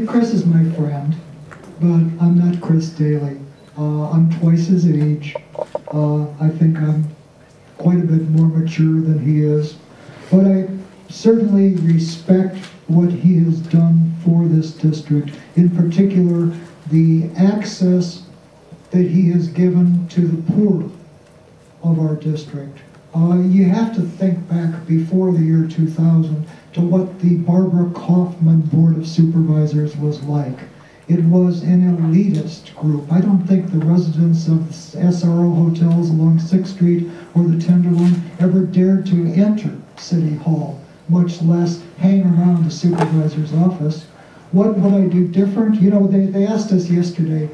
Chris is my friend, but I'm not Chris Daly. I'm twice his age. I think I'm quite a bit more mature than he is. But I certainly respect what he has done for this district, in particular the access that he has given to the poor of our district. You have to think back before the year 2000 to what the Barbara Kaufman Board of Supervisors was like. It was an elitist group. I don't think the residents of SRO hotels along 6th Street or the Tenderloin ever dared to enter City Hall, much less hang around the supervisor's office. What would I do different? You know, they asked us yesterday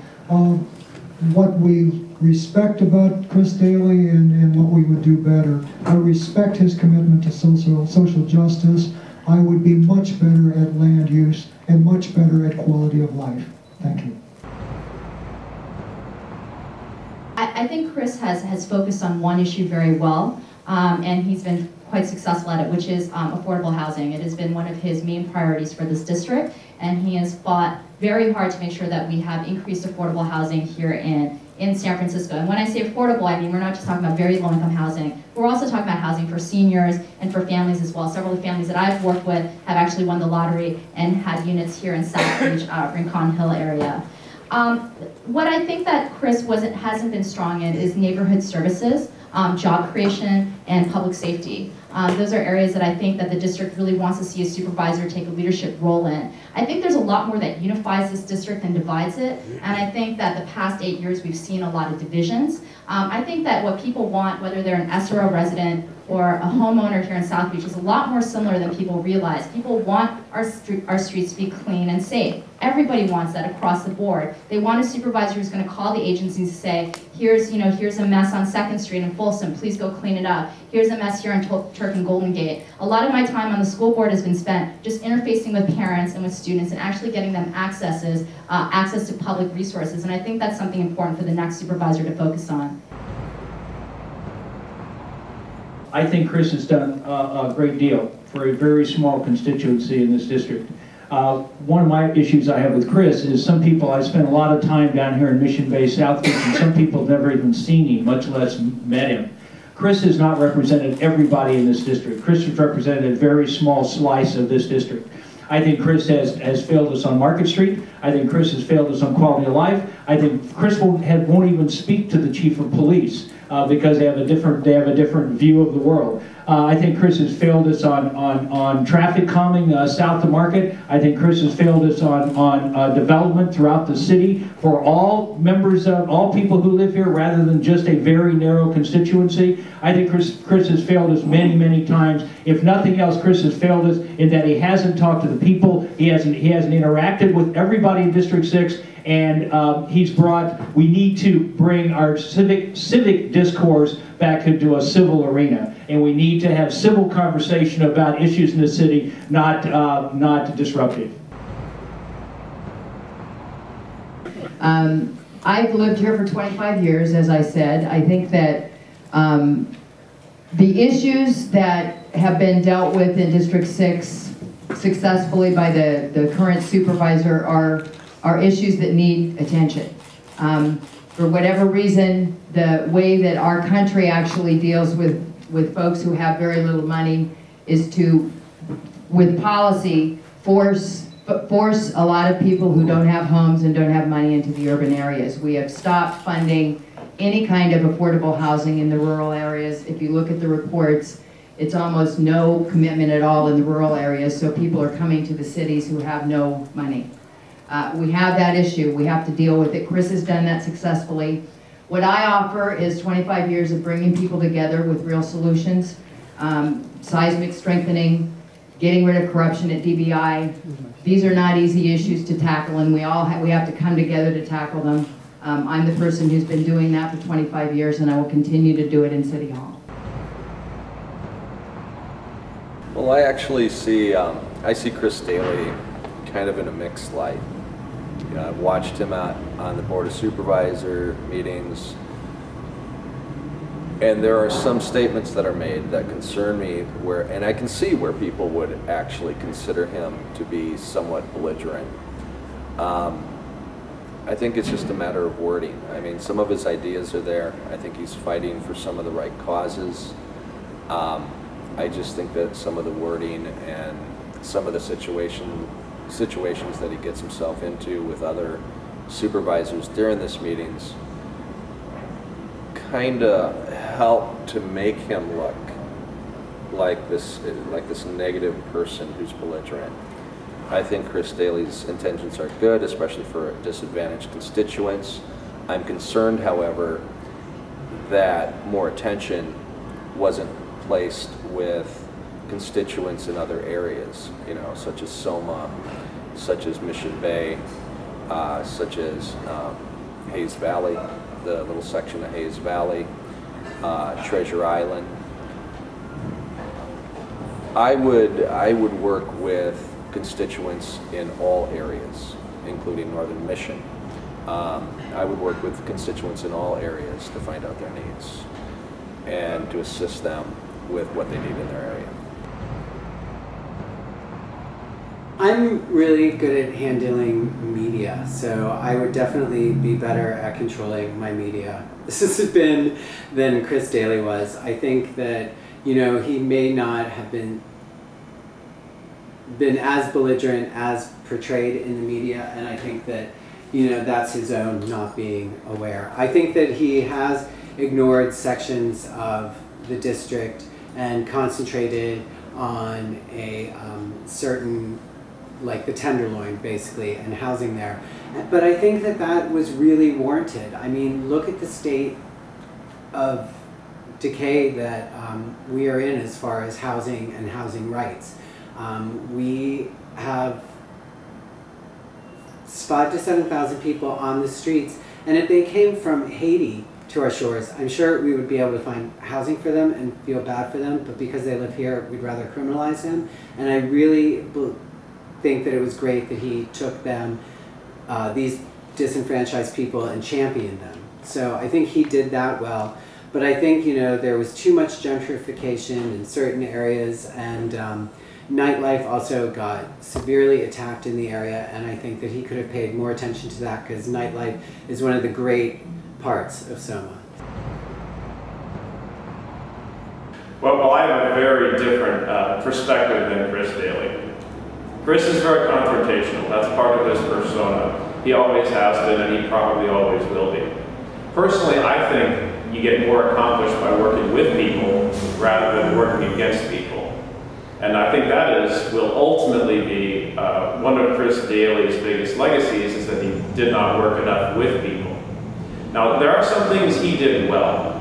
what we respect about Chris Daly and what we would do better. I respect his commitment to social justice. I would be much better at land use and much better at quality of life. Thank you. I think Chris has focused on one issue very well, and he's been quite successful at it, which is affordable housing. It has been one of his main priorities for this district, and he has fought very hard to make sure that we have increased affordable housing here in San Francisco. And when I say affordable, I mean we're not just talking about very low-income housing. We're also talking about housing for seniors and for families as well. Several of the families that I've worked with have actually won the lottery and had units here in Southbridge, Rincon Hill area. What I think that Chris hasn't been strong in is neighborhood services, job creation, and public safety. Those are areas that I think that the district really wants to see a supervisor take a leadership role in. I think there's a lot more that unifies this district than divides it, and I think that the past 8 years we've seen a lot of divisions. I think that what people want, whether they're an SRO resident or a homeowner here in South Beach, is a lot more similar than people realize. People want our streets to be clean and safe. Everybody wants that across the board. They want a supervisor who's going to call the agencies and say, here's a mess on 2nd Street in Folsom, please go clean it up. Here's a mess here in Turk and Golden Gate. A lot of my time on the school board has been spent just interfacing with parents and with students and actually getting them access to public resources. And I think that's something important for the next supervisor to focus on. I think Chris has done a great deal for a very small constituency in this district. One of my issues I have with Chris is some people, I spent a lot of time down here in Mission Bay, South Beach, and some people have never even seen him, much less met him. Chris has not represented everybody in this district. Chris has represented a very small slice of this district. I think Chris has failed us on Market Street. I think Chris has failed us on quality of life. I think Chris won't even speak to the chief of police because they have a different view of the world. I think Chris has failed us on traffic calming south of Market. I think Chris has failed us on development throughout the city for all members of all people who live here rather than just a very narrow constituency. I think Chris has failed us many, many times. If nothing else, Chris has failed us in that he hasn't talked to the people. He hasn't interacted with everybody in District 6. And we need to bring our civic discourse back into a civil arena. And we need to have civil conversation about issues in the city, not disruptive. I've lived here for 25 years, as I said. I think that the issues that have been dealt with in District 6 successfully by the current supervisor are issues that need attention. For whatever reason, the way that our country actually deals with folks who have very little money is to, with policy, force a lot of people who don't have homes and don't have money into the urban areas. We have stopped funding any kind of affordable housing in the rural areas. If you look at the reports, it's almost no commitment at all in the rural areas, so people are coming to the cities who have no money. We have that issue. We have to deal with it. Chris has done that successfully. What I offer is 25 years of bringing people together with real solutions, seismic strengthening, getting rid of corruption at DBI. These are not easy issues to tackle, and we have to come together to tackle them. I'm the person who's been doing that for 25 years, and I will continue to do it in City Hall. Well, I actually see Chris Daly kind of in a mixed light. I've watched him on the Board of Supervisor meetings, and there are some statements that are made that concern me and I can see where people would actually consider him to be somewhat belligerent. I think it's just a matter of wording. I mean, some of his ideas are there. I think he's fighting for some of the right causes. I just think that some of the wording and some of the situations that he gets himself into with other supervisors during this meetings kind of help to make him look like this negative person who's belligerent. I think Chris Daly's intentions are good, especially for disadvantaged constituents. I'm concerned, however, that more attention wasn't placed with constituents in other areas, you know, such as Soma, such as Mission Bay, such as Hayes Valley, the little section of Hayes Valley, Treasure Island. I would work with constituents in all areas, including Northern Mission. I would work with constituents in all areas to find out their needs and to assist them with what they need in their area. I'm really good at handling media, so I would definitely be better at controlling my media. This has been than Chris Daly was. I think that, you know, he may not have been as belligerent as portrayed in the media, and I think that, you know, that's his own not being aware. I think that he has ignored sections of the district and concentrated on a certain, like the Tenderloin basically, and housing there. But I think that that was really warranted. I mean, look at the state of decay that we are in as far as housing and housing rights. We have 5,000 to 7,000 people on the streets, and if they came from Haiti to our shores, I'm sure we would be able to find housing for them and feel bad for them, but because they live here, we'd rather criminalize them. And I really think that it was great that he took them, these disenfranchised people, and championed them. So I think he did that well. But I think, you know, there was too much gentrification in certain areas, and nightlife also got severely attacked in the area, and I think that he could have paid more attention to that, because nightlife is one of the great parts of Soma. Well, I have a very different perspective than Chris Daly. Chris is very confrontational. That's part of his persona. He always has been, and he probably always will be. Personally, I think you get more accomplished by working with people rather than working against people. And I think that will ultimately be one of Chris Daly's biggest legacies, is that he did not work enough with people. Now, there are some things he did well.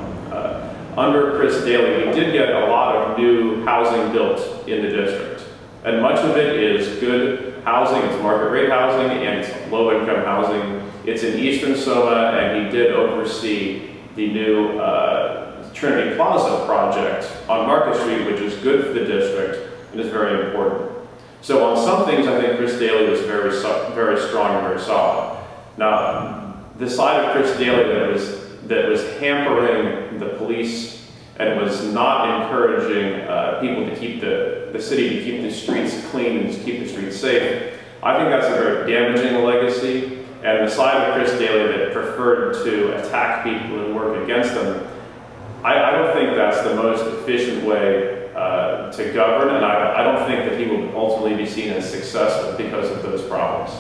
Under Chris Daly, we did get a lot of new housing built in the district. And much of it is good housing, it's market rate housing, and it's low income housing. It's in Eastern Soma, and he did oversee the new Trinity Plaza project on Market Street, which is good for the district and is very important. So on some things, I think Chris Daly was very strong and very solid. Now, the side of Chris Daly that was hampering the police and was not encouraging people to keep the city, to keep the streets clean and to keep the streets safe, I think that's a very damaging legacy. And the side of Chris Daly that preferred to attack people and work against them, I don't think that's the most efficient way to govern, and I don't think that he will ultimately be seen as successful because of those problems.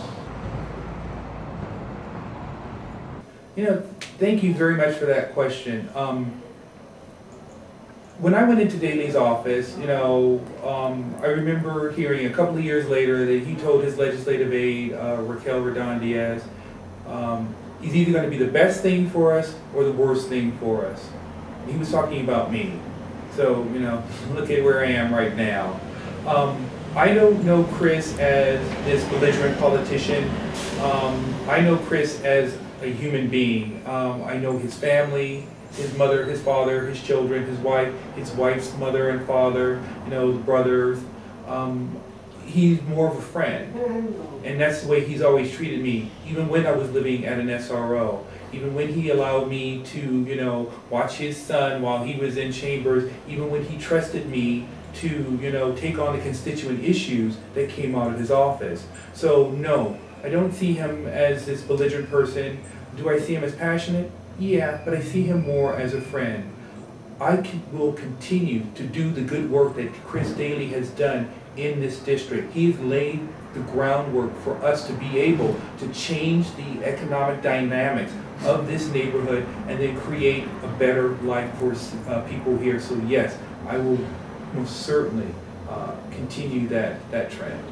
You know, thank you very much for that question. When I went into Daly's office, you know, I remember hearing a couple of years later that he told his legislative aide, Raquel Rodon-Diaz, he's either going to be the best thing for us or the worst thing for us. He was talking about me. So, you know, look at where I am right now. I don't know Chris as this belligerent politician. I know Chris as a human being. I know his family, his mother, his father, his children, his wife's mother and father, you know, the brothers. He's more of a friend. And that's the way he's always treated me, even when I was living at an SRO. Even when he allowed me to, you know, watch his son while he was in chambers, even when he trusted me to, you know, take on the constituent issues that came out of his office. So no, I don't see him as this belligerent person. Do I see him as passionate? Yeah, but I see him more as a friend. Will continue to do the good work that Chris Daly has done in this district. He's laid the groundwork for us to be able to change the economic dynamics of this neighborhood and then create a better life for people here. So yes, I will most certainly continue that trend.